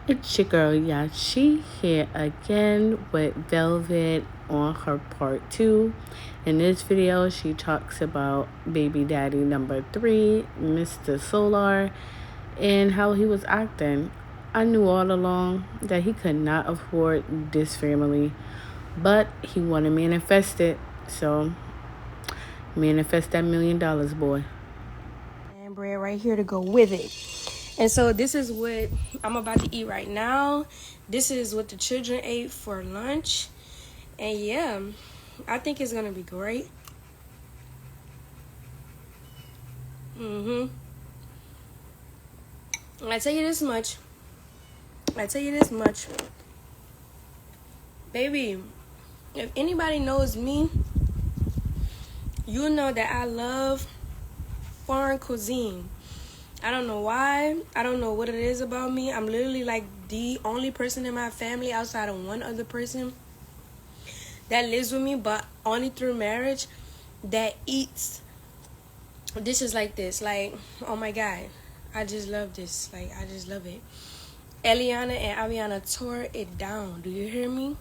It's your girl Yachi here again with Velvet on her part 2. In this video, she talks about baby daddy number 3, Mr. Solar, and how he was acting. I knew all along that he could not afford this family, but he want to manifest it. So, manifest that $1,000,000, boy. And bread right here to go with it. And so this is what I'm about to eat right now. This is what the children ate for lunch. And yeah, I think it's gonna be great. I tell you this much. Baby, if anybody knows me, you know that I love foreign cuisine. I don't know why. I don't know what it is about me. I'm literally like the only person in my family outside of one other person that lives with me, but only through marriage, that eats dishes like this. Like, oh my God. I just love this. Like, I just love it. Eliana and Aviana tore it down. Do you hear me?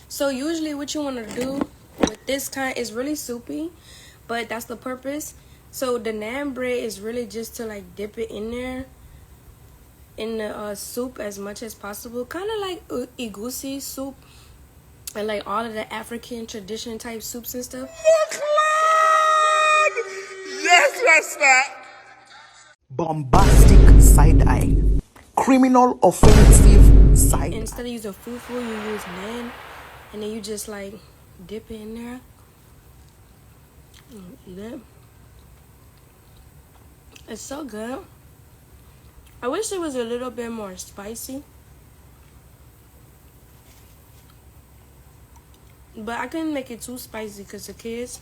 So usually what you want to do with this kind is really soupy, but that's the purpose. So the naan bread is really just to like dip it in there in the soup as much as possible, kind of like egusi soup and like all of the African tradition type soups and stuff. Yes, that. Bombastic side eye. Criminal offensive side eye. Instead of using fufu, you use naan, and then you just like dip it in there. Eat it. It's so good. I wish it was a little bit more spicy, but I couldn't make it too spicy because the kids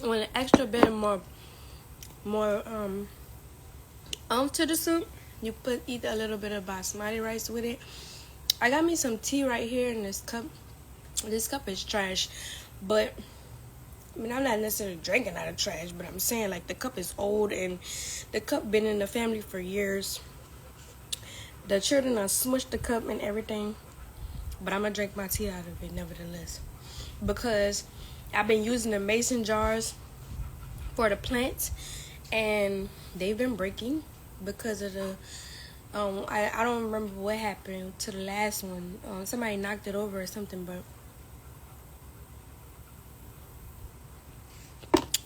want an extra bit of more to the soup. You put either a little bit of basmati rice with it. I got me some tea right here in this cup. This cup is trash, but I mean, I'm not necessarily drinking out of trash, but I'm saying like the cup is old and the cup been in the family for years. The children are smushed the cup and everything, but I'm gonna drink my tea out of it nevertheless, because I've been using the mason jars for the plants and they've been breaking because of the I don't remember what happened to the last one. Somebody knocked it over or something, but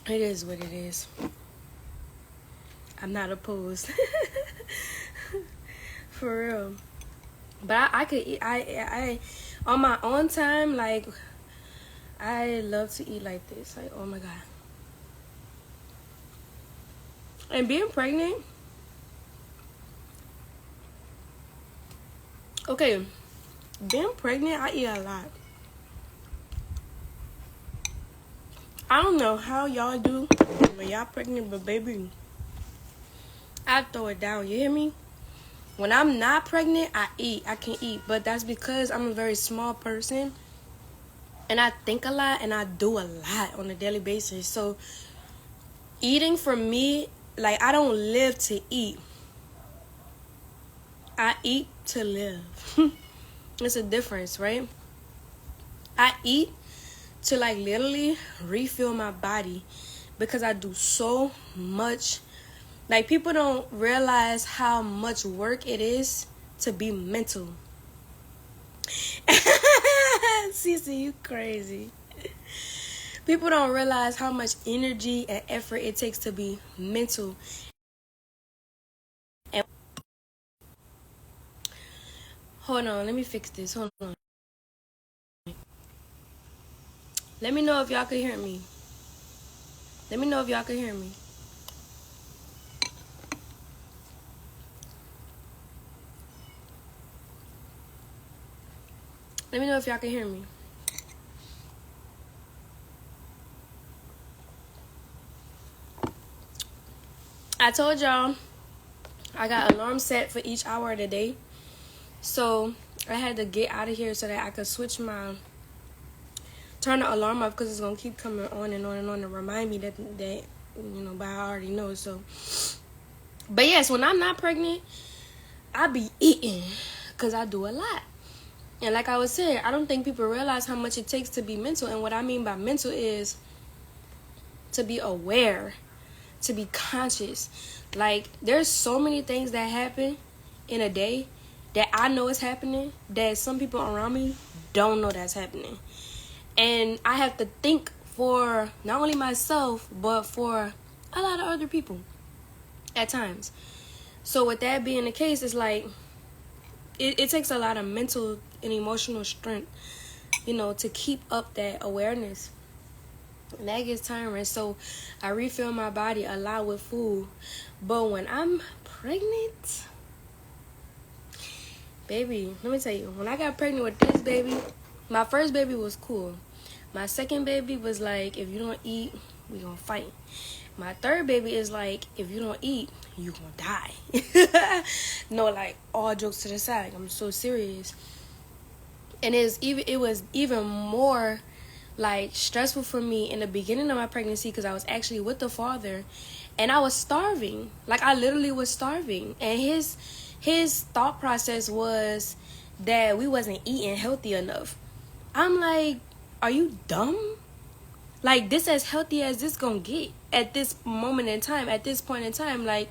it is what it is. I'm not opposed. For real. But I could eat I on my own time, like I love to eat like this. Like, oh my God. And being pregnant, okay, being pregnant, I eat a lot. I don't know how y'all do when y'all pregnant, but baby, I throw it down. You hear me? When I'm not pregnant, I eat. I can eat, but that's because I'm a very small person, and I think a lot, and I do a lot on a daily basis. So eating for me, like, I don't live to eat. I eat to live. It's a difference, right? I eat to like literally refill my body because I do so much. Like, people don't realize how much work it is to be mental. Cece, you crazy. People don't realize how much energy and effort it takes to be mental. And hold on, let me fix this. Hold on. Let me know if y'all can hear me. Let me know if y'all can hear me. Let me know if y'all can hear me. I told y'all I got alarm set for each hour of the day. So I had to get out of here so that I could turn the alarm off, because it's going to keep coming on and on and on to remind me that, but I already know. So But yes, when I'm not pregnant, I be eating because I do a lot. And like I was saying, I don't think people realize how much it takes to be mental. And what I mean by mental is to be aware, to be conscious. Like, there's so many things that happen in a day that I know is happening that some people around me don't know that's happening. And I have to think for not only myself, but for a lot of other people at times. So with that being the case, it's like it takes a lot of mental and emotional strength, you know, to keep up that awareness. And that gets tiring. So I refill my body a lot with food. But when I'm pregnant, baby, let me tell you, when I got pregnant with this baby, my first baby was cool. My second baby was like, if you don't eat, we gonna fight. My third baby is like, if you don't eat, you gonna die. No, like, all jokes to the side, like, I'm so serious. And it was even more like stressful for me in the beginning of my pregnancy because I was actually with the father and I was starving. Like, I literally was starving. And his thought process was that we wasn't eating healthy enough. I'm like, are you dumb? Like, this as healthy as this gonna get at this moment in time, at this point in time. Like,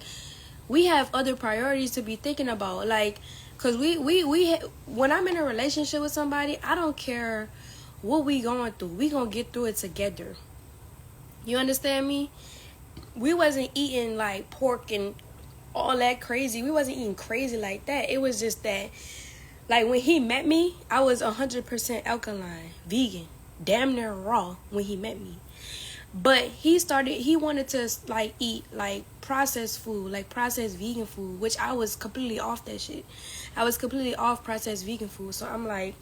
we have other priorities to be thinking about. Like, because when I'm in a relationship with somebody, I don't care what we going through. We gonna get through it together. You understand me? We wasn't eating like pork and all that crazy. We wasn't eating crazy like that. It was just that, like, when he met me, I was 100% alkaline, vegan, damn near raw when he met me. But he wanted to like eat like processed food, like processed vegan food, which I was completely off that shit. I was completely off processed vegan food. So I'm like,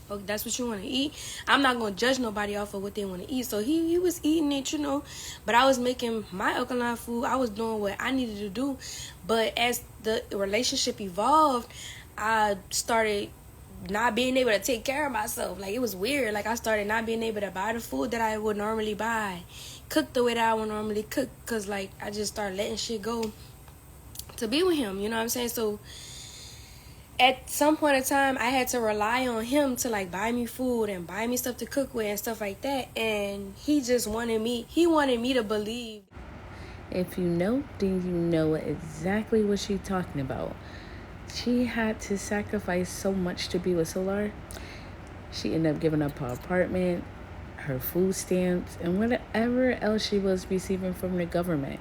oh, that's what you want to eat? I'm not going to judge nobody off of what they want to eat. So he was eating it, you know. But I was making my alkaline food. I was doing what I needed to do. But as the relationship evolved, I started not being able to take care of myself. Like, it was weird. Like, I started not being able to buy the food that I would normally buy, cook the way that I would normally cook, because, like, I just started letting shit go to be with him, you know what I'm saying? So at some point in time, I had to rely on him to, like, buy me food and buy me stuff to cook with and stuff like that. And he wanted me to believe. If you know, then you know exactly what she's talking about. She had to sacrifice so much to be with Solar. She ended up giving up her apartment, her food stamps, and whatever else she was receiving from the government.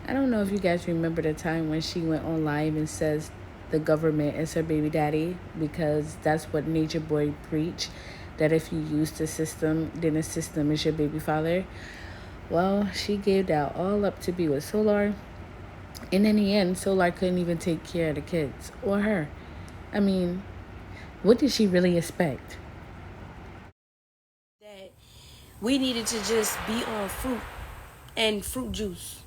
I don't know if you guys remember the time when she went on live and says the government is her baby daddy, because that's what Nature Boy preached, that if you use the system, then the system is your baby father. Well, she gave that all up to be with Solar. And in the end, Solar couldn't even take care of the kids or her. I mean, what did she really expect? That we needed to just be on fruit and fruit juice.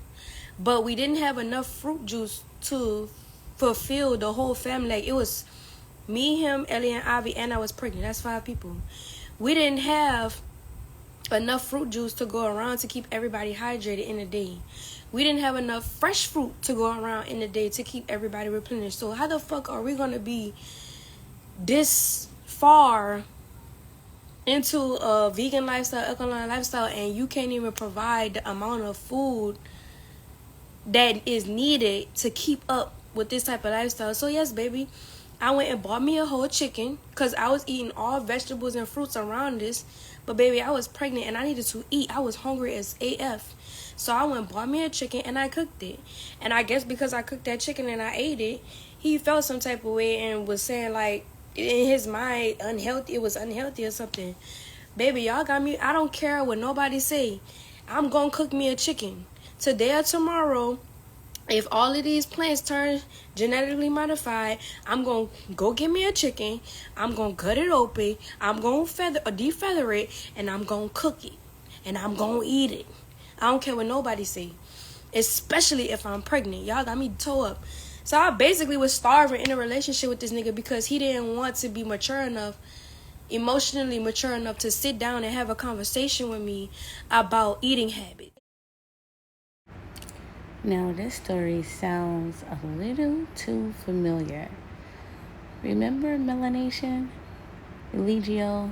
But we didn't have enough fruit juice to fulfill the whole family. Like, it was me, him, Ellie, and Avi, and I was pregnant. That's 5 people. We didn't have enough fruit juice to go around to keep everybody hydrated in a day. We didn't have enough fresh fruit to go around in the day to keep everybody replenished. So how the fuck are we going to be this far into a vegan lifestyle, alkaline lifestyle, and you can't even provide the amount of food that is needed to keep up with this type of lifestyle? So yes, baby, I went and bought me a whole chicken because I was eating all vegetables and fruits around this. But baby, I was pregnant and I needed to eat. I was hungry as AF. So I went and bought me a chicken and I cooked it. And I guess because I cooked that chicken and I ate it, he felt some type of way and was saying, like, in his mind, unhealthy. It was unhealthy or something. Baby, y'all got me. I don't care what nobody say. I'm gonna cook me a chicken today or tomorrow. If all of these plants turn genetically modified, I'm going to go get me a chicken. I'm going to cut it open. I'm going to defeather it, and I'm going to cook it. And I'm going to eat it. I don't care what nobody say. Especially if I'm pregnant. Y'all got me toe up. So I basically was starving in a relationship with this nigga because he didn't want to be mature enough, emotionally mature enough to sit down and have a conversation with me about eating habits. Now, this story sounds a little too familiar. Remember Melanation? Eligio,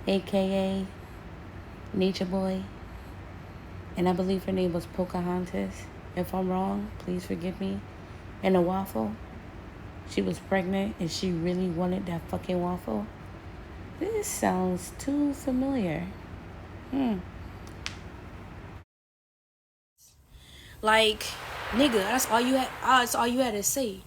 aka Nature Boy? And I believe her name was Pocahontas. If I'm wrong, please forgive me. And a waffle. She was pregnant and she really wanted that fucking waffle. This sounds too familiar. Like, nigga, that's all you had to say.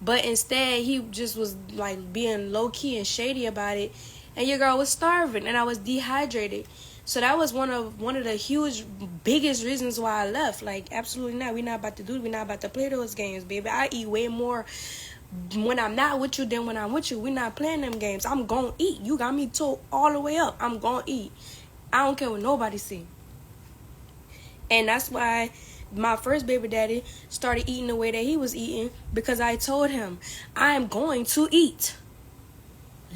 But instead, he just was like being low key and shady about it. And your girl was starving, and I was dehydrated. So that was one of the huge, biggest reasons why I left. Like, absolutely not. We're not about to play those games, baby. I eat way more when I'm not with you than when I'm with you. We're not playing them games. I'm gonna eat. You got me told all the way up. I'm gonna eat. I don't care what nobody say. And that's why my first baby daddy started eating the way that he was eating, because I told him, I am going to eat.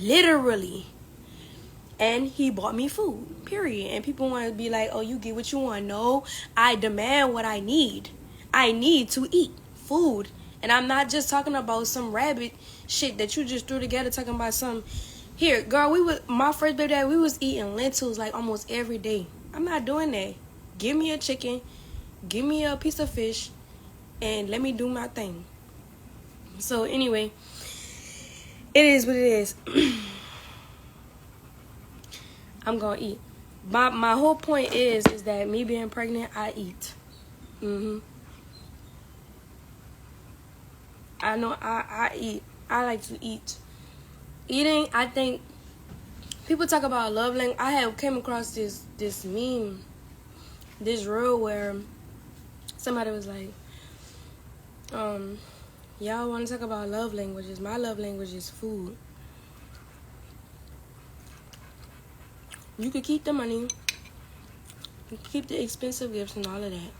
Literally. And he bought me food, period. And people want to be like, oh, you get what you want. No, I demand what I need. I need to eat food. And I'm not just talking about some rabbit shit that you just threw together, talking about some. Here, girl, my first baby daddy, we was eating lentils like almost every day. I'm not doing that. Give me a chicken, give me a piece of fish, and let me do my thing. So anyway, it is what it is. I'm gonna eat. My whole point is that me being pregnant, I eat. I know I eat. I like to eat. Eating, I think, people talk about love language. I have came across this meme, this reel where somebody was like, y'all want to talk about love languages. My love language is food. You could keep the money, you could keep the expensive gifts and all of that,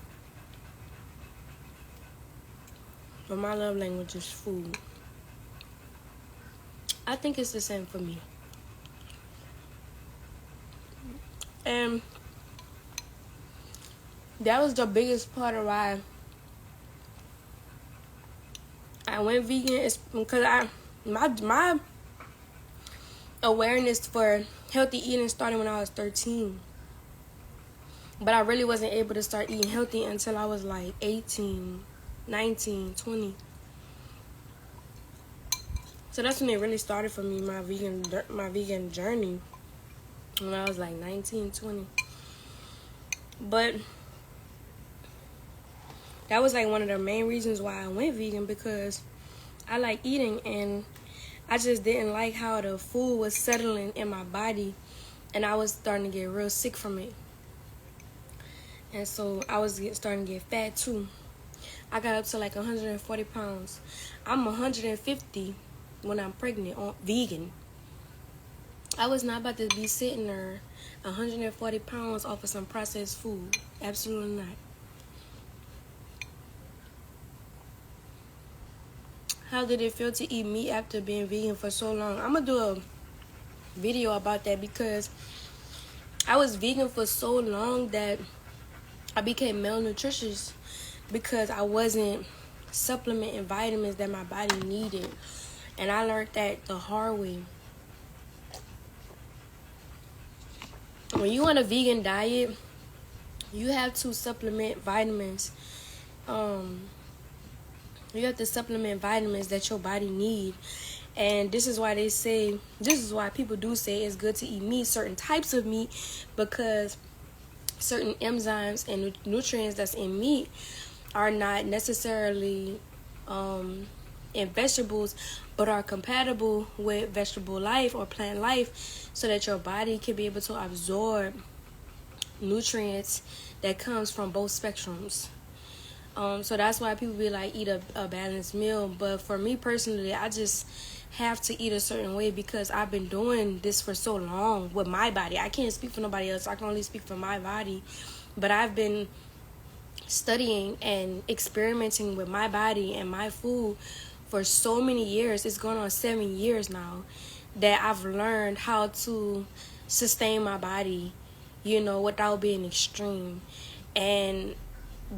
but my love language is food. I think it's the same for me. And that was the biggest part of why I went vegan, is because my awareness for healthy eating started when I was 13. But I really wasn't able to start eating healthy until I was like 18, 19, 20. So that's when it really started for me, my vegan journey, when I was like 19, 20. But that was like one of the main reasons why I went vegan, because I like eating and I just didn't like how the food was settling in my body, and I was starting to get real sick from it. And so I was starting to get fat too. I got up to like 140 pounds. I'm 150 when I'm pregnant on vegan. I was not about to be sitting there 140 pounds off of some processed food. Absolutely not. How did it feel to eat meat after being vegan for so long? I'm going to do a video about that, because I was vegan for so long that I became malnutritious because I wasn't supplementing vitamins that my body needed. And I learned that the hard way. When you on a vegan diet, you have to supplement vitamins. You have to supplement vitamins that your body need. And this is why people do say it's good to eat meat, certain types of meat, because certain enzymes and nutrients that's in meat are not necessarily in vegetables, but are compatible with vegetable life or plant life, so that your body can be able to absorb nutrients that comes from both spectrums. So that's why people be like, eat a balanced meal. But for me personally, I just have to eat a certain way, because I've been doing this for so long with my body. I can't speak for nobody else. I can only speak for my body. But I've been studying and experimenting with my body and my food for so many years. It's going on 7 years now that I've learned how to sustain my body, without being extreme. And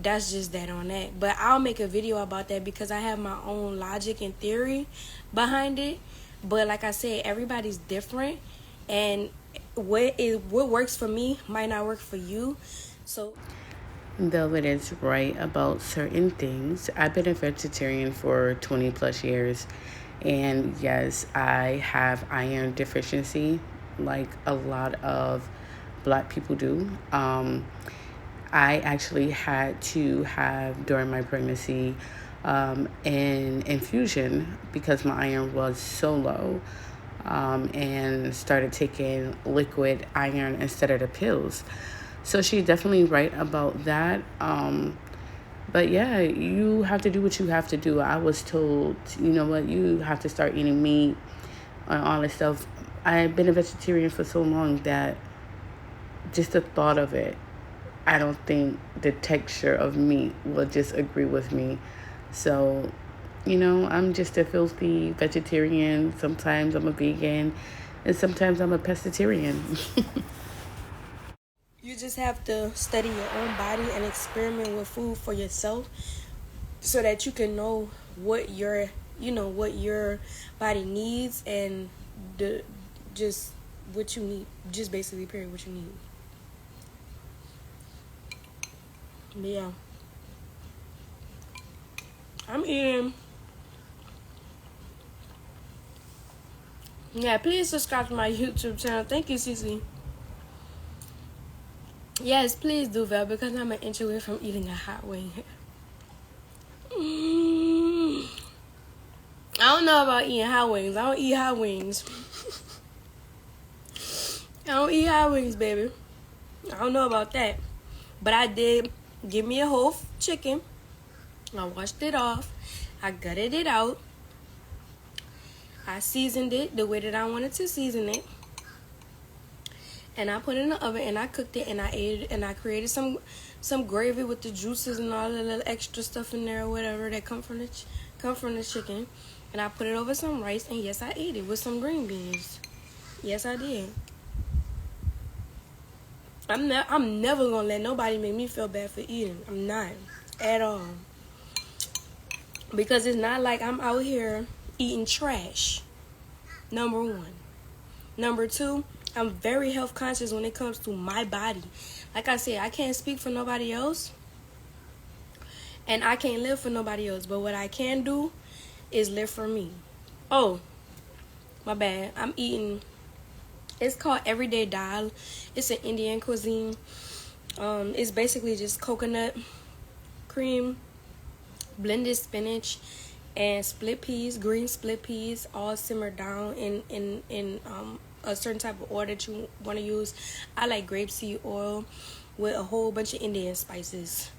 that's just that on that. But I'll make a video about that because I have my own logic and theory behind it. But like I said, everybody's different, and what works for me might not work for you. So Velvet is right about certain things. I've been a vegetarian for 20 plus years, and yes, I have iron deficiency like a lot of black people do. I actually had to have, during my pregnancy, an infusion because my iron was so low, and started taking liquid iron instead of the pills. So she's definitely right about that. But yeah, you have to do what you have to do. I was told, you know what, you have to start eating meat and all this stuff. I've been a vegetarian for so long that just the thought of it, I don't think the texture of meat will just agree with me. So, I'm just a filthy vegetarian. Sometimes I'm a vegan, and sometimes I'm a pescatarian. you just have to study your own body and experiment with food for yourself so that you can know what your body needs and just what you need. Just basically period what you need. But yeah. I'm eating. Yeah, please subscribe to my YouTube channel. Thank you, Cece. Yes, please do, Val, because I'm an inch away from eating a hot wing. I don't know about eating hot wings. I don't eat hot wings. I don't eat hot wings, baby. I don't know about that. But I did give me a whole chicken. I washed it off. I gutted it out. I seasoned it the way that I wanted to season it. And I put it in the oven and I cooked it and I ate it and I created some gravy with the juices and all the little extra stuff in there or whatever that come from the chicken. And I put it over some rice and yes, I ate it with some green beans. Yes, I did. I'm never gonna let nobody make me feel bad for eating. I'm not at all. Because it's not like I'm out here eating trash. Number one. Number two, I'm very health conscious when it comes to my body. Like I said, I can't speak for nobody else. And I can't live for nobody else. But what I can do is live for me. Oh, my bad. I'm eating. It's called Everyday Dal. It's an Indian cuisine. It's basically just coconut cream, blended spinach, and split peas, green split peas, all simmered down in a certain type of oil that you want to use. I like grapeseed oil with a whole bunch of Indian spices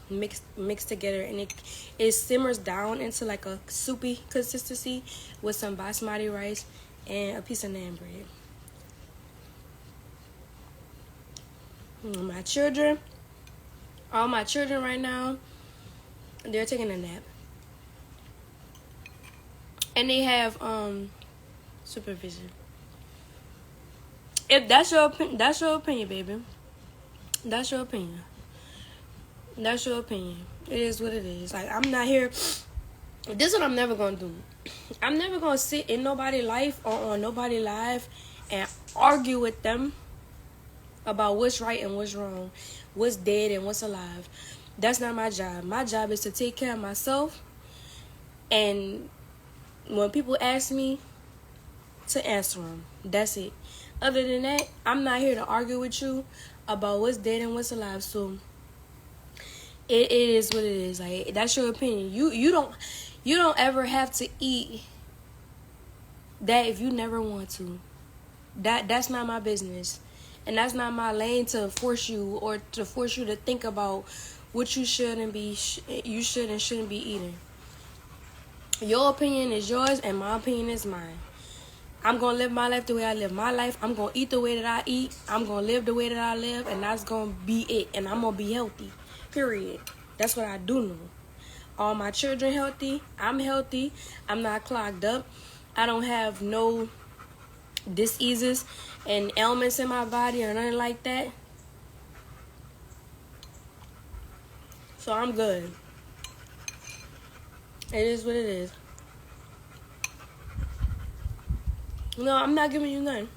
mixed together, and it simmers down into like a soupy consistency with some basmati rice and a piece of naan bread. All my children right now, they're taking a nap. And they have supervision. If that's your opinion, baby. That's your opinion. That's your opinion. It is what it is. Like, I'm not here. This is what I'm never gonna do. I'm never gonna sit in nobody's life or on nobody's life and argue with them about what's right and what's wrong, what's dead and what's alive. That's not my job. My job is to take care of myself, and when people ask me, to answer them. That's it. Other than that, I'm not here to argue with you about what's dead and what's alive. So it is what it is. Like, that's your opinion. You don't ever have to eat that if you never want to. That's not my business. And that's not my lane to force you or to force you to think about what you should and shouldn't be eating. Your opinion is yours and my opinion is mine. I'm going to live my life the way I live my life. I'm going to eat the way that I eat. I'm going to live the way that I live, and that's going to be it. And I'm going to be healthy, period. That's what I do know. All my children healthy. I'm healthy. I'm not clogged up. I don't have no diseases and ailments in my body or nothing like that. So I'm good. It is what it is. No, I'm not giving you none.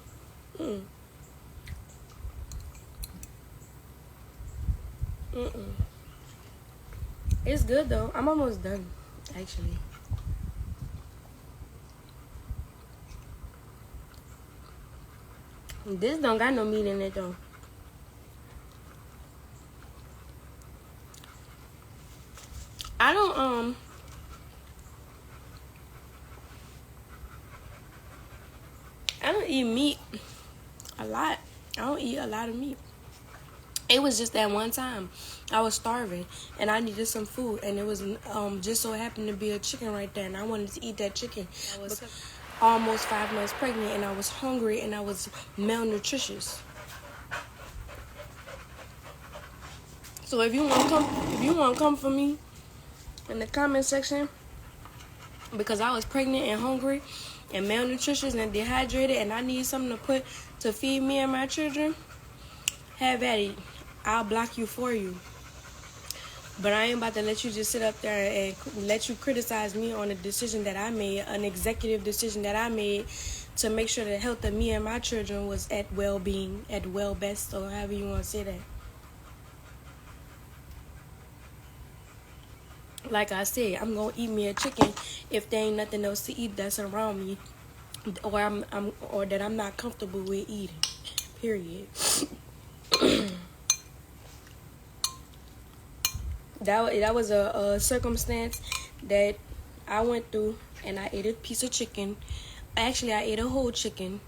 Mm-mm. Mm-mm. It's good though. I'm almost done, actually. This don't got no meat in it though. I don't eat meat a lot. I don't eat a lot of meat. It was just that one time I was starving and I needed some food, and it was just so happened to be a chicken right there, and I wanted to eat that chicken. I was almost 5 months pregnant, and I was hungry, and I was malnutritious. So if you want to come for me in the comment section, because I was pregnant and hungry and malnutritious and dehydrated, and I need something to put to feed me and my children, have at it. I'll block you for you. But I ain't about to let you just sit up there and let you criticize me on a decision that I made, an executive decision that I made to make sure the health of me and my children was at well-being, at well-best, or however you want to say that. Like I said, I'm going to eat me a chicken if there ain't nothing else to eat that's around me, or that I'm not comfortable with eating. Period. That was a circumstance that I went through, and I ate a piece of chicken. Actually, I ate a whole chicken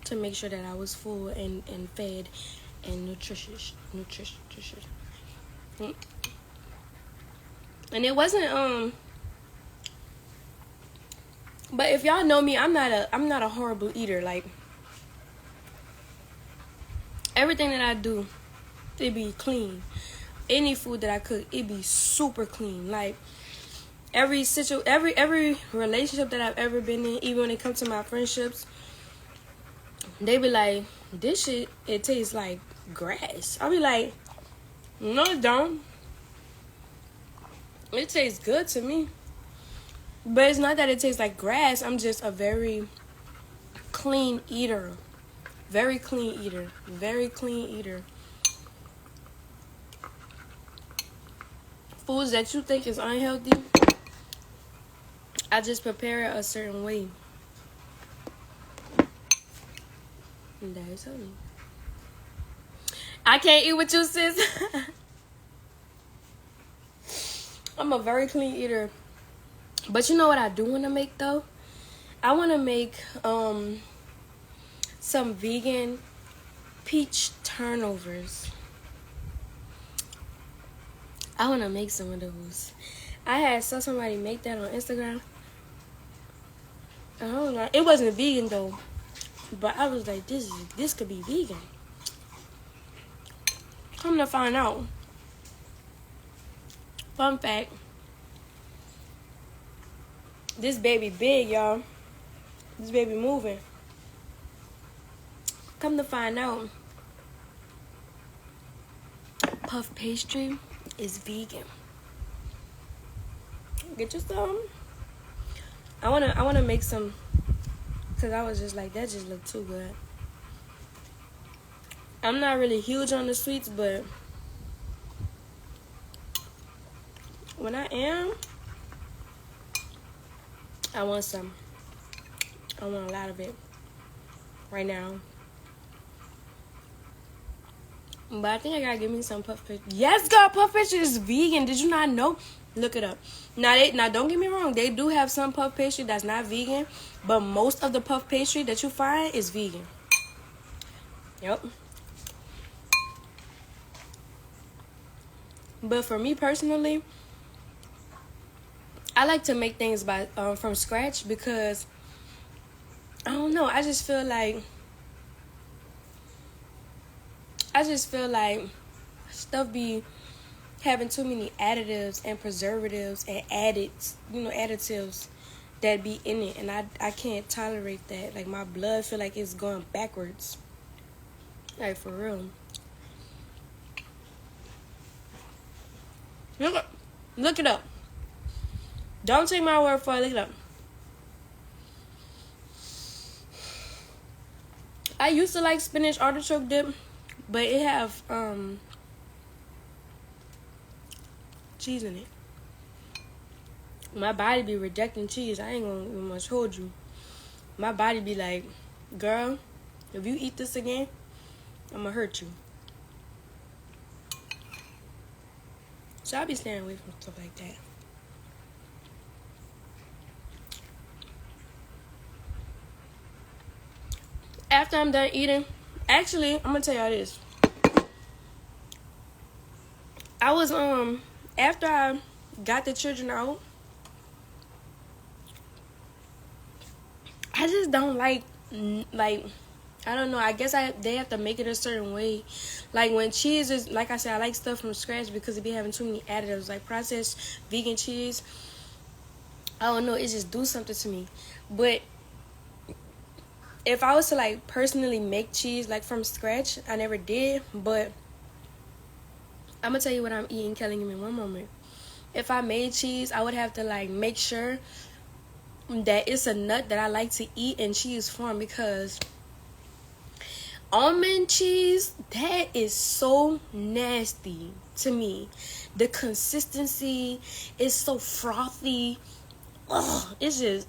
to make sure that I was full and fed and nutritious. And it wasn't but if y'all know me, I'm not a horrible eater. Like, everything that I do, it be clean. Any food that I cook, it be super clean. Like, every relationship that I've ever been in, even when it comes to my friendships, they be like, this shit, it tastes like grass. I'll be like, no, it don't. It tastes good to me. But it's not that it tastes like grass. I'm just a very clean eater. Very clean eater. Very clean eater. Foods that you think is unhealthy, I just prepare it a certain way. And that is healthy. I can't eat with you, sis. I'm a very clean eater. But you know what I do want to make, though? I want to make some vegan peach turnovers. I want to make some of those. I saw somebody make that on Instagram. I don't know. It wasn't vegan, though. But I was like, this could be vegan. Come to find out. Fun fact. This baby big, y'all. This baby moving. Come to find out, puff pastry is vegan. Get you some. I wanna make some, cause I was just like, that just looked too good. I'm not really huge on the sweets, but when I am, I want some. I want a lot of it right now. But I think I gotta give me some puff pastry. Yes, girl, puff pastry is vegan. Did you not know? Look it up. Now don't get me wrong. They do have some puff pastry that's not vegan, but most of the puff pastry that you find is vegan. Yep. But for me personally, I like to make things from scratch because I don't know. I just feel like stuff be having too many additives and preservatives and additives that be in it, and I can't tolerate that. Like, my blood feel like it's going backwards. Like, for real. Look it up. Don't take my word for it. Look it up. I used to like spinach artichoke dip, but it have cheese in it. My body be rejecting cheese. I ain't gonna much hold you. My body be like, girl, if you eat this again, I'm gonna hurt you. So I'll be staying away from stuff like that. After I'm done eating, actually, I'm gonna tell y'all this. I was after I got the children out, I just don't like I don't know. I guess they have to make it a certain way. Like when cheese is, like I said, I like stuff from scratch because it be having too many additives, like processed vegan cheese. I don't know. It just do something to me. But if I was to like personally make cheese like from scratch, I never did. But I'm gonna tell you what I'm eating, Kelly. Give me one moment. If I made cheese, I would have to like make sure that it's a nut that I like to eat in cheese form, because almond cheese, that is so nasty to me. The consistency is so frothy. Oh, it's just,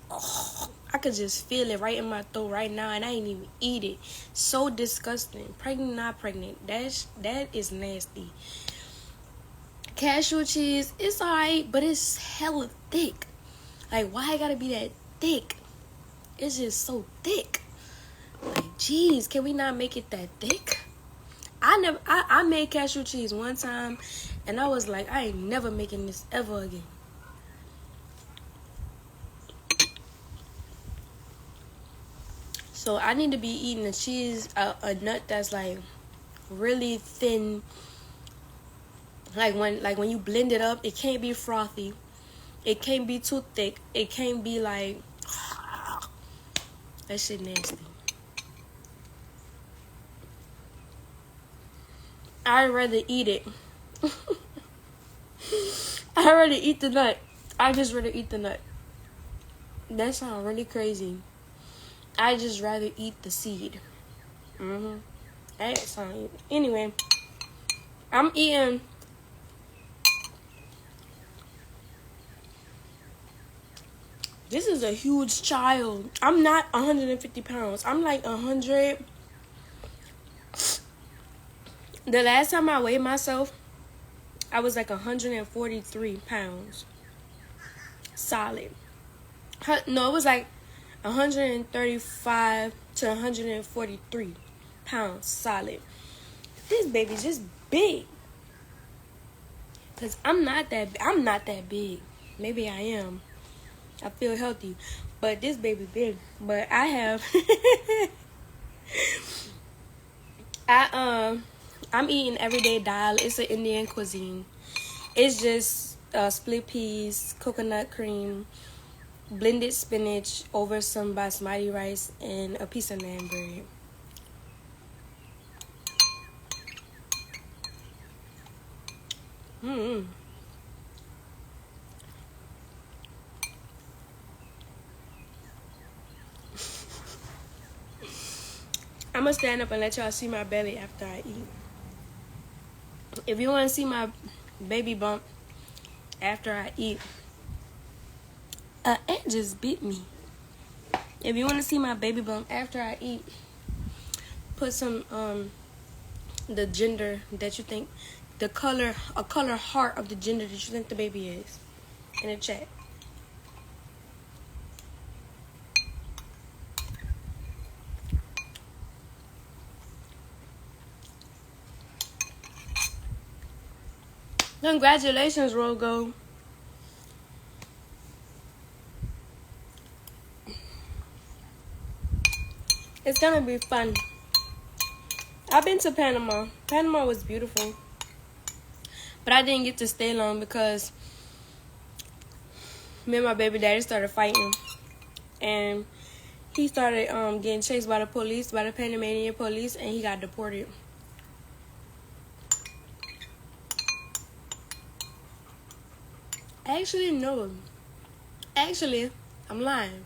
I could just feel it right in my throat right now, and I ain't even eat it. So disgusting. Pregnant, not pregnant. That is nasty. Cashew cheese, it's alright, but it's hella thick. Like, why it gotta be that thick? It's just so thick. Like, geez, can we not make it that thick? I made cashew cheese one time, and I was like, I ain't never making this ever again. So I need to be eating a cheese, a nut that's like really thin. Like when you blend it up, it can't be frothy. It can't be too thick. It can't be like, that shit nasty. I'd rather eat it. I'd rather eat the nut. I just rather eat the nut. That sounds really crazy. I just rather eat the seed. That sound, anyway, I'm eating. This is a huge child. I'm not 150 pounds. I'm like 100. The last time I weighed myself, I was like 143 pounds. Solid. No, it was like 135 to 143 pounds solid. This baby's just big. Cause I'm not that big. Maybe I am. I feel healthy, but this baby big. But I have I'm eating everyday dal. It's an Indian cuisine. It's just split peas, coconut cream, blended spinach over some basmati rice, and a piece of naan bread. I'm gonna stand up and let y'all see my belly after I eat. If you want to see my baby bump after I eat, it just bit me. If you want to see my baby bump after I eat, put some the gender that you think, a color heart of the gender that you think the baby is, in the chat. Congratulations, Rogo. It's gonna be fun. I've been to Panama. Panama was beautiful. But I didn't get to stay long because me and my baby daddy started fighting. And he started getting chased by the police, by the Panamanian police, and he got deported. Actually, no. Actually, I'm lying.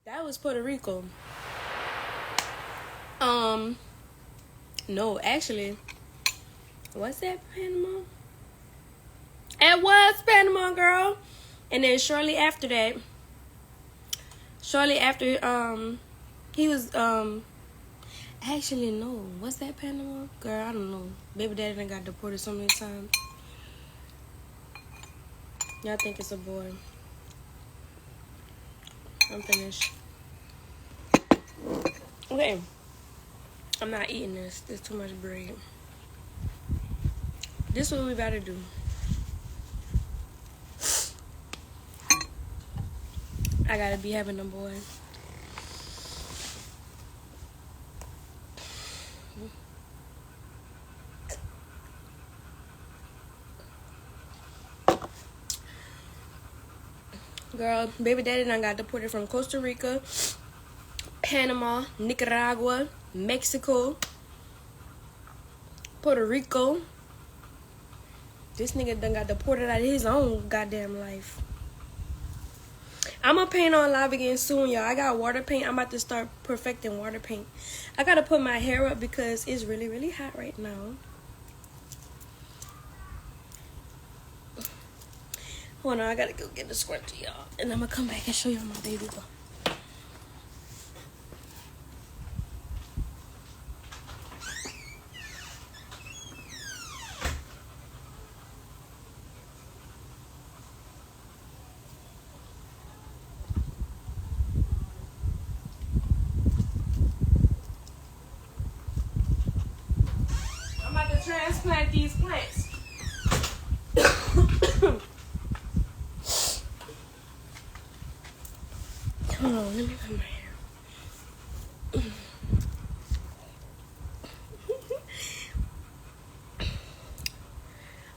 That was Puerto Rico. No, actually, what's that, Panama? It was Panama, girl. And then shortly after, he was, actually, no. What's that, Panama? Girl, I don't know. Baby daddy done got deported so many times. Y'all think it's a boy. I'm finished. Okay. I'm not eating this. There's too much bread. This is what we about to do. I gotta be having a boy. Girl, baby daddy done got deported from Costa Rica, Panama, Nicaragua, Mexico, Puerto Rico. This nigga done got deported out of his own goddamn life. I'm gonna paint on live again soon, y'all. I got water paint. I'm about to start perfecting water paint. I gotta put my hair up because it's really, really hot right now. Hold on, I gotta go get the scrunchie, y'all. And I'm gonna come back and show y'all my baby girl. I'm about to transplant these plants. Hold on, let me put my hair.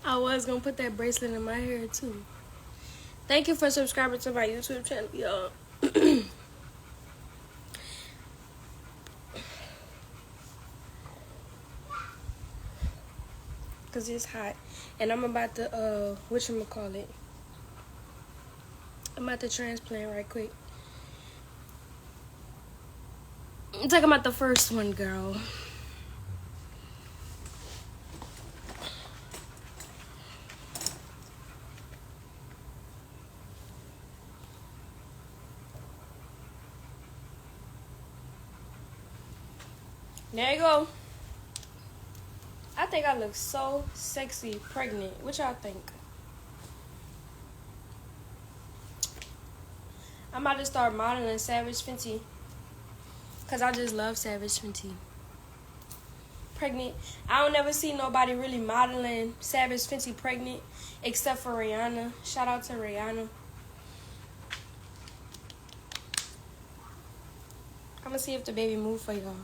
I was gonna put that bracelet in my hair too. Thank you for subscribing to my YouTube channel, y'all. Cause it's hot. And I'm about to whatchamacallit. I'm about to transplant right quick. I'm talking about the first one, girl. There you go. I think I look so sexy pregnant. What y'all think? I'm about to start modeling Savage Fenty. Because I just love Savage Fenty. Pregnant. I don't never see nobody really modeling Savage Fenty pregnant. Except for Rihanna. Shout out to Rihanna. I'm going to see if the baby move for y'all.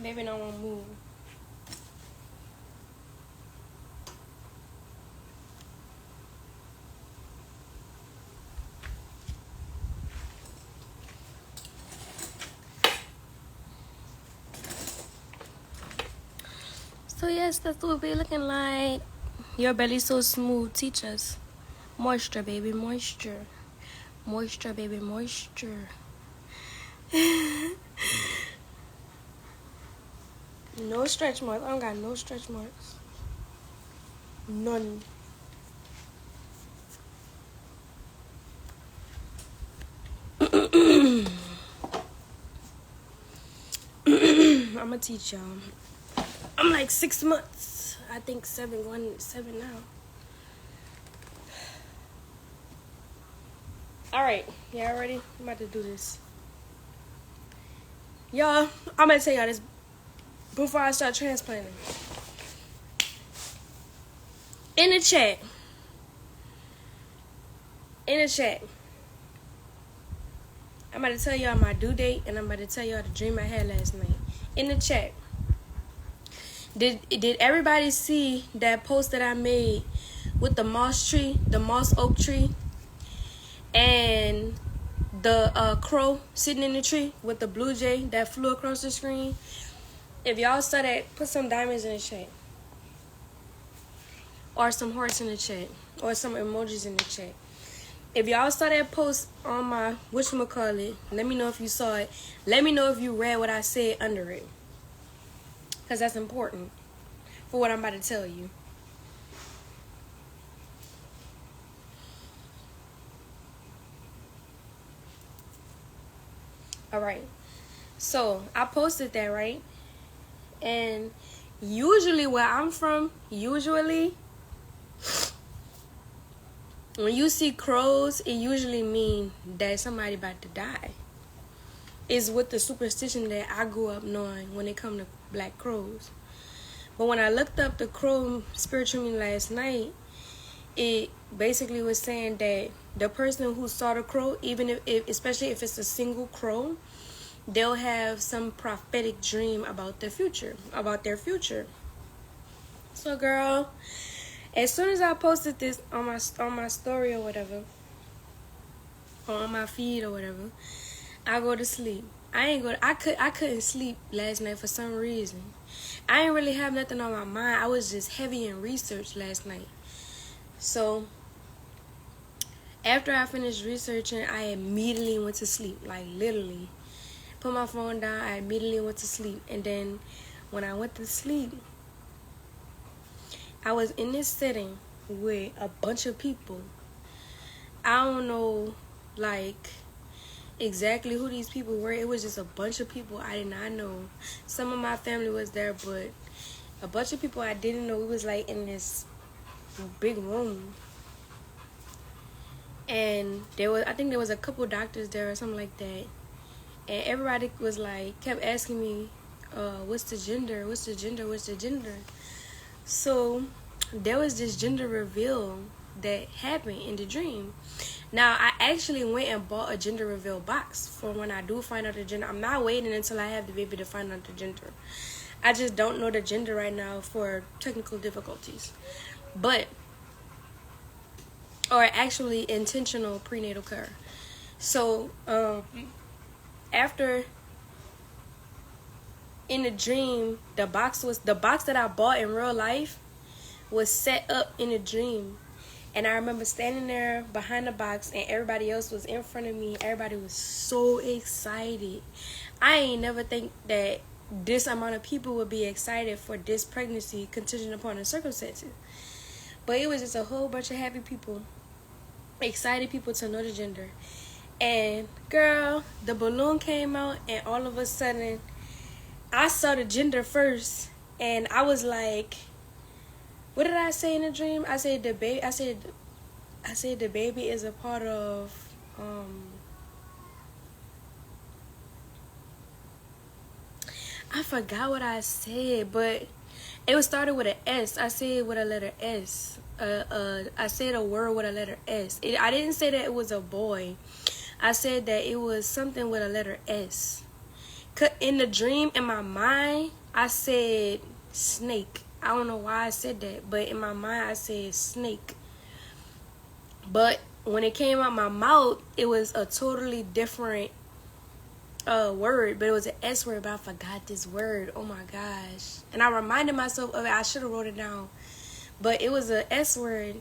Baby don't want to move. So yes, that's what we're looking like. Your belly's so smooth. Teach us. Moisture, baby, moisture. Moisture, baby, moisture. No stretch marks. I don't got no stretch marks. None. I'm gonna teach y'all. I'm like 6 months. I think 7 now. Alright, y'all ready? I'm about to do this. Y'all, I'm gonna tell y'all this before I start transplanting. In the chat. I'm I'm about to tell y'all my due date, and I'm about to tell y'all the dream I had last night. In the chat, did everybody see that post that I made with the moss oak tree, and the crow sitting in the tree with the blue jay that flew across the screen? If y'all saw that, put some diamonds in the chat, or some hearts in the chat, or some emojis in the chat. If y'all saw that post on my whatchamacallit, let me know if you saw it. Let me know if you read what I said under it, because that's important for what I'm about to tell you. Alright, so I posted that, right? And usually where I'm from, when you see crows, it usually means that somebody about to die. It's with the superstition that I grew up knowing when it come to black crows. But when I looked up the crow spiritual meaning last night, it basically was saying that the person who saw the crow, even if especially if it's a single crow, they'll have some prophetic dream about their future. So girl, as soon as I posted this on my story or whatever, or on my feed or whatever, I go to sleep. I couldn't sleep last night for some reason. I didn't really have nothing on my mind. I was just heavy in research last night. So after I finished researching, I immediately went to sleep. Like literally, put my phone down. I immediately went to sleep. And then when I went to sleep, I was in this setting with a bunch of people. I don't know, like, exactly who these people were. It was just a bunch of people I did not know. Some of my family was there, but a bunch of people I didn't know. We was, like, in this big room. And I think there was a couple doctors there or something like that. And everybody was, like, kept asking me, what's the gender? What's the gender? What's the gender? So there was this gender reveal that happened in the dream. Now, I actually went and bought a gender reveal box for when I do find out the gender. I'm not waiting until I have the baby to find out the gender. I just don't know the gender right now for technical difficulties. Or actually intentional prenatal care. So, after in the dream, the box that I bought in real life was set up in a dream. And I remember standing there behind the box and everybody else was in front of me. Everybody was so excited. I ain't never think that this amount of people would be excited for this pregnancy contingent upon the circumstances. But it was just a whole bunch of happy people, excited people to know the gender. And girl, the balloon came out and all of a sudden I saw the gender first, and I was like, what did I say in the dream? I said the baby is a part of I forgot what I said, but it was started with an S. I said with a letter S. I said a word with a letter S. I didn't say that it was a boy. I said that it was something with a letter S. In the dream, in my mind, I said snake. I don't know why I said that, but in my mind, I said snake. But when it came out my mouth, it was a totally different word, but it was an S word, but I forgot this word. Oh my gosh. And I reminded myself of it. I should have wrote it down. But it was an S word.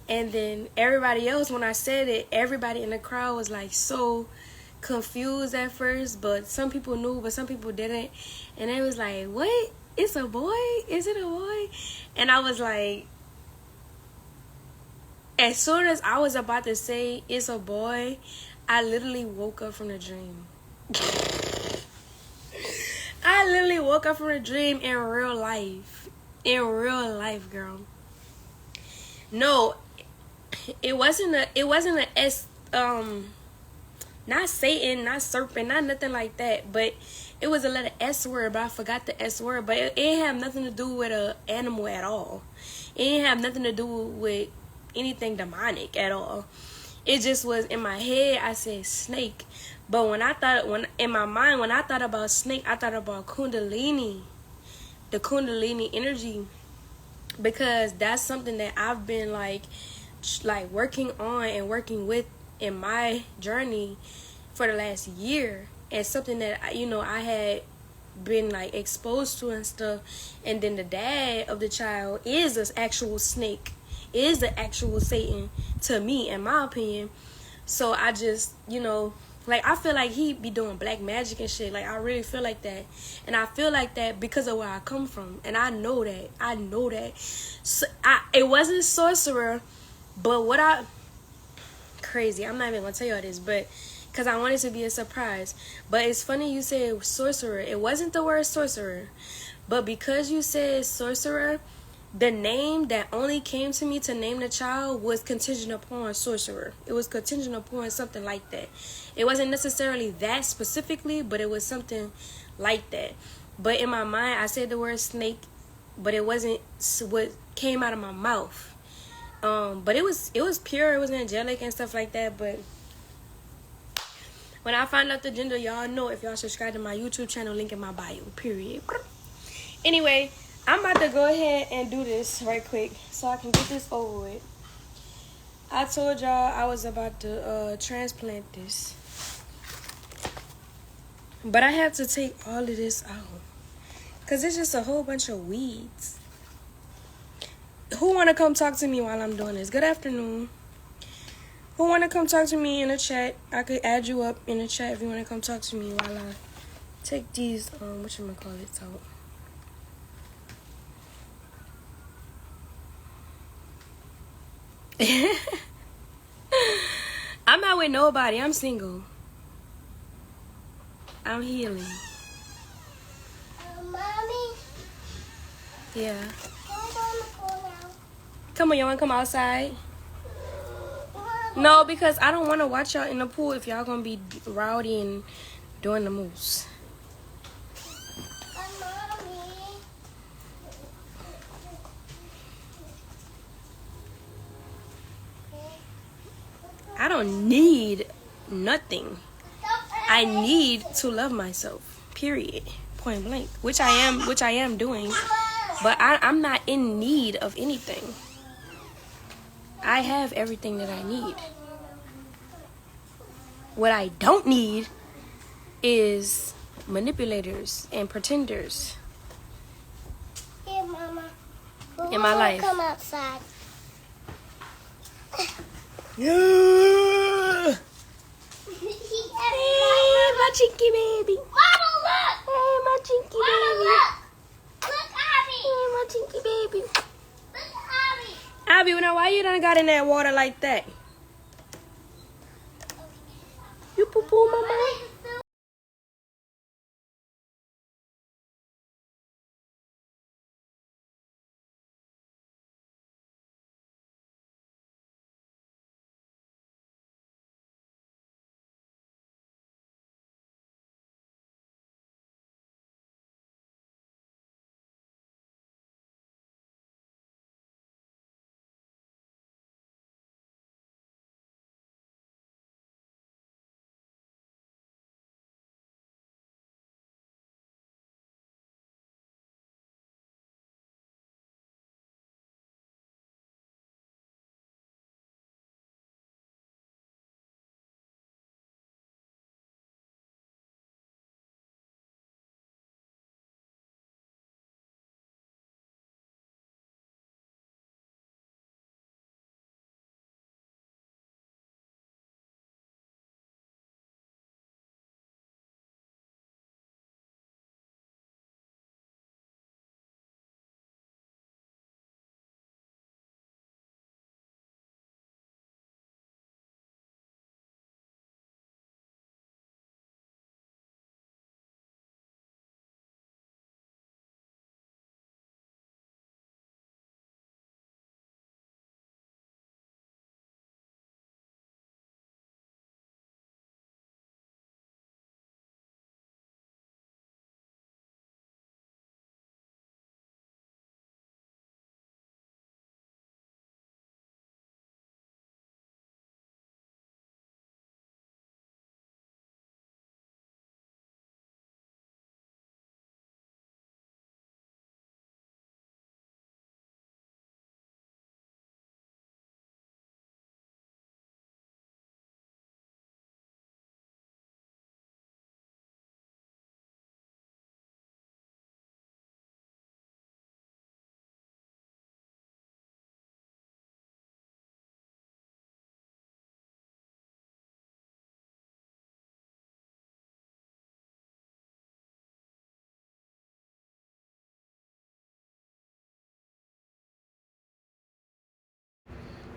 And then everybody else, when I said it, everybody in the crowd was like so confused at first, but some people knew, but some people didn't. And they was like, what? It's a boy? Is it a boy? And I was like, as soon as I was about to say it's a boy, I literally woke up from the dream. I literally woke up from a dream in real life. In real life, girl. No, it wasn't a S, not Satan, not serpent, not nothing like that, but it was a letter S word, but I forgot the S word. But it didn't have nothing to do with an animal at all. It didn't have nothing to do with anything demonic at all. It just was in my head. I said snake, but when in my mind when I thought about snake, I thought about Kundalini, the Kundalini energy, because that's something that I've been like working on and working with in my journey for the last year, and something that I had been like exposed to and stuff. And then the dad of the child is this actual snake, is the actual Satan to me, in my opinion. So I just, like, I feel like he be doing black magic and shit. Like, I really feel like that. And I feel like that because of where I come from. And I know that. So it wasn't sorcerer, but crazy. I'm not even going to tell y'all this, but because I want it to be a surprise. But it's funny you said sorcerer. It wasn't the word sorcerer. But because you said sorcerer, the name that only came to me to name the child was contingent upon sorcerer. It was contingent upon something like that. It wasn't necessarily that specifically, but it was something like that. But in my mind, I said the word snake, but it wasn't what came out of my mouth. But it was pure. It was angelic and stuff like that. But when I find out the gender, y'all know if y'all subscribe to my YouTube channel, link in my bio, period. Anyway, I'm about to go ahead and do this right quick so I can get this over with. I told y'all I was about to transplant this, but I have to take all of this out because it's just a whole bunch of weeds. Who want to come talk to me while I'm doing this? Good afternoon. Who want to come talk to me in the chat? I could add you up in the chat if you want to come talk to me while I take these, whatchamacallit out. I'm not with nobody. I'm single. I'm healing. Mommy? Yeah. Can I go in the pool now? Come on, you want to come outside? No, because I don't want to watch y'all in the pool if y'all going to be rowdy and doing the moves. Mommy? I don't need nothing. I need to love myself. Period. Point blank. Which I am doing. But I'm not in need of anything. I have everything that I need. What I don't need is manipulators and pretenders Here, Mama. in my life. Come outside. Yeah. Hey, my chinky baby. Mama, look! Hey, my chinky Mama, baby. look! Look, Abby! Hey, my chinky baby. Look, Abby! Abby, now why you done got in that water like that? You poo-poo, mama?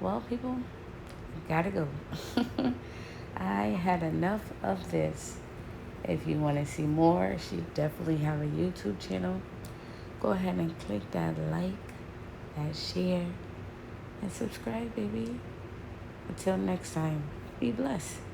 well, people, gotta go. I had enough of this. If you want to see more, she definitely have a YouTube channel. Go ahead and click that like, that share, and subscribe, baby. Until next time, be blessed.